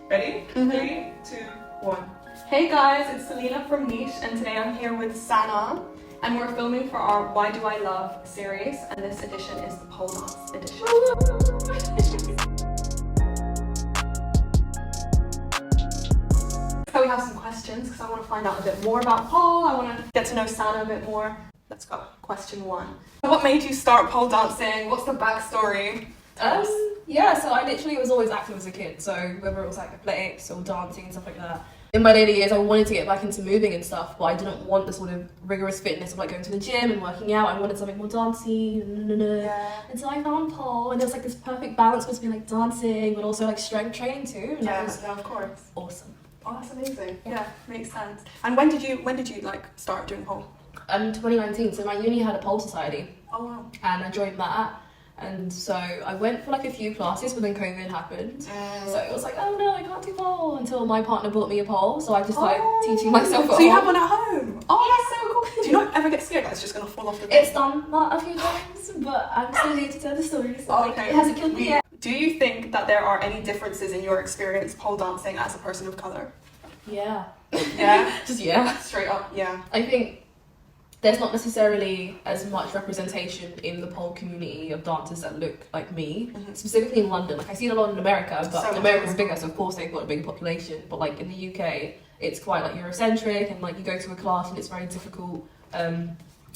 Ready? 3, 2, 1. Hey guys, it's Selena from Niche, and today I'm here with Sanna, and we're filming for our Why Do I Love series, and this edition is the pole dance edition. So we have some questions because I want to find out a bit more about pole. I want to get to know Sanna a bit more. Let's go. Question 1. What made you start pole dancing? What's the backstory? Yeah, so I literally was always active as a kid, so whether it was like athletics or dancing and stuff like that. In my later years, I wanted to get back into moving and stuff, but I didn't want the sort of rigorous fitness of like going to the gym and working out. I wanted something more dancey. And so I found pole, and there was like this perfect balance between like dancing but also like strength training too. And Yeah, that was of course. awesome. Oh, that's amazing. Yeah, makes sense. And when did you like start doing pole? 2019, so my uni had a pole society. Oh wow. And I joined that. And so I went for like a few classes, but then COVID happened. So it was like, oh no, I can't do pole until my partner bought me a pole. So I just started teaching myself at home. So you have one at home? Oh, that's so cool. Do you not ever get scared that it's just going to fall off the thing? It's done that a few times, but I'm still here to tell the story. So Okay. It hasn't killed me yet. Do you think that there are any differences in your experience pole dancing as a person of colour? Yeah. Yeah? Just yeah. Straight up, yeah. I think there's not necessarily as much representation in the pole community of dancers that look like me, specifically in London. Like I see it a lot in America, but America's bigger, so of course they've got a bigger population. But like in the UK, it's quite like Eurocentric, and like you go to a class and it's very difficult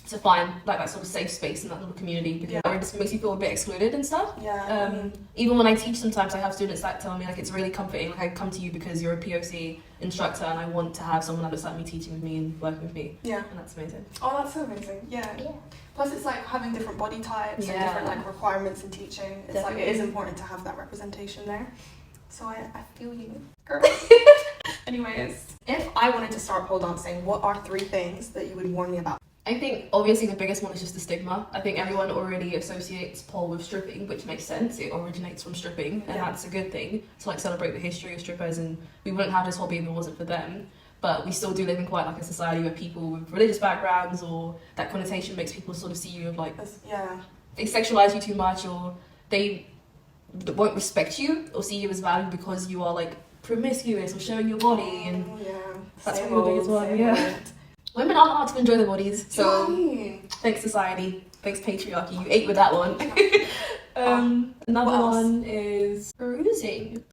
to find like that sort of safe space in that little community, because it just makes you feel a bit excluded and stuff. Even when I teach, sometimes I have students that tell me like it's really comforting, like I come to you because you're a POC instructor and I want to have someone that looks like me teaching with me and working with me. Yeah. And that's amazing. Oh, that's so amazing. Yeah. Plus it's like having different body types and different like requirements in teaching. It's like it is important to have that representation there. So I feel you, girl. Anyways, if I wanted to start pole dancing, what are 3 things that you would warn me about? I think obviously the biggest one is just the stigma. I think everyone already associates pole with stripping, which makes sense. It originates from stripping, and that's a good thing to like celebrate the history of strippers. And we wouldn't have this hobby if it wasn't for them. But we still do live in quite like a society where people with religious backgrounds or that connotation makes people sort of see you of like they sexualize you too much, or they won't respect you or see you as valuable because you are like promiscuous or showing your body. And that's probably the biggest one. Yeah. Women aren't allowed to enjoy their bodies, so thanks society, thanks patriarchy, you ate with that one. Another one is bruising.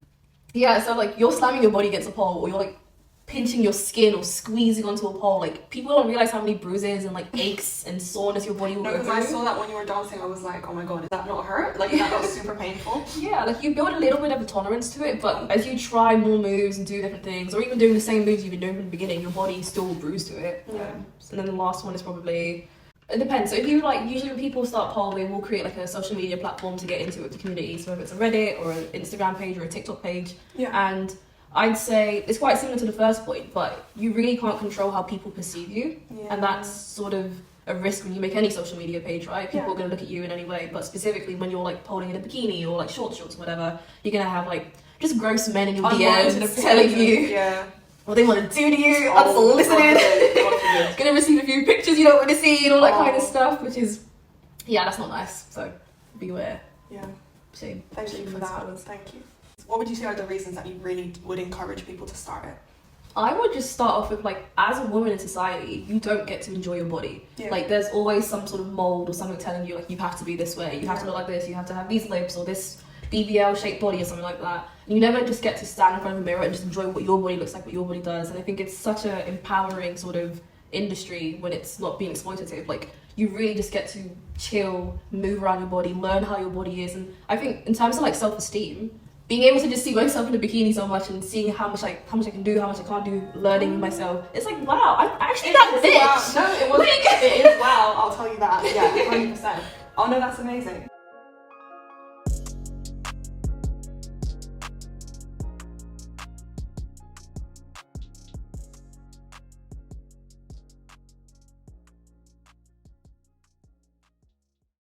Yeah, so like you're slamming your body against a pole, or you're like pinching your skin or squeezing onto a pole. Like people don't realize how many bruises and like aches and soreness your body will go through. No, because I saw that when you were dancing, I was like, oh my god, is that not hurt? Like that was super painful. Yeah, like you build a little bit of a tolerance to it, but as you try more moves and do different things, or even doing the same moves you've been doing from the beginning, your body still will bruise to it. And then the last one is probably, it depends. So if you like, usually when people start pole, they will create like a social media platform to get into it with the community. So if it's a Reddit or an Instagram page or a TikTok page, and I'd say it's quite similar to the first point, but you really can't control how people perceive you. And that's sort of a risk when you make any social media page, right? People are going to look at you in any way, but specifically when you're like poling in a bikini or like shorts or whatever, you're going to have like just gross men in your DMs telling you what they want to do to you, unsolicited. Gonna receive a few pictures you don't want to see and all that kind of stuff, which is, that's not nice, so beware. Shame. Thank you for that. Thank you. What would you say are the reasons that you really would encourage people to start it? I would just start off with like, as a woman in society, you don't get to enjoy your body. Like there's always some sort of mold or something telling you like you have to be this way, you have to look like this, you have to have these lips or this BBL shaped body or something like that. And you never just get to stand in front of a mirror and just enjoy what your body looks like, what your body does. And I think it's such an empowering sort of industry when it's not being exploitative. Like you really just get to chill, move around your body, learn how your body is. And I think in terms of like self-esteem, being able to just see myself in a bikini so much and seeing how much I can do, how much I can't do, learning myself, it's like wow, I'm actually that bitch. Wow. No, it is wow, I'll tell you that. 100%. Oh no, that's amazing.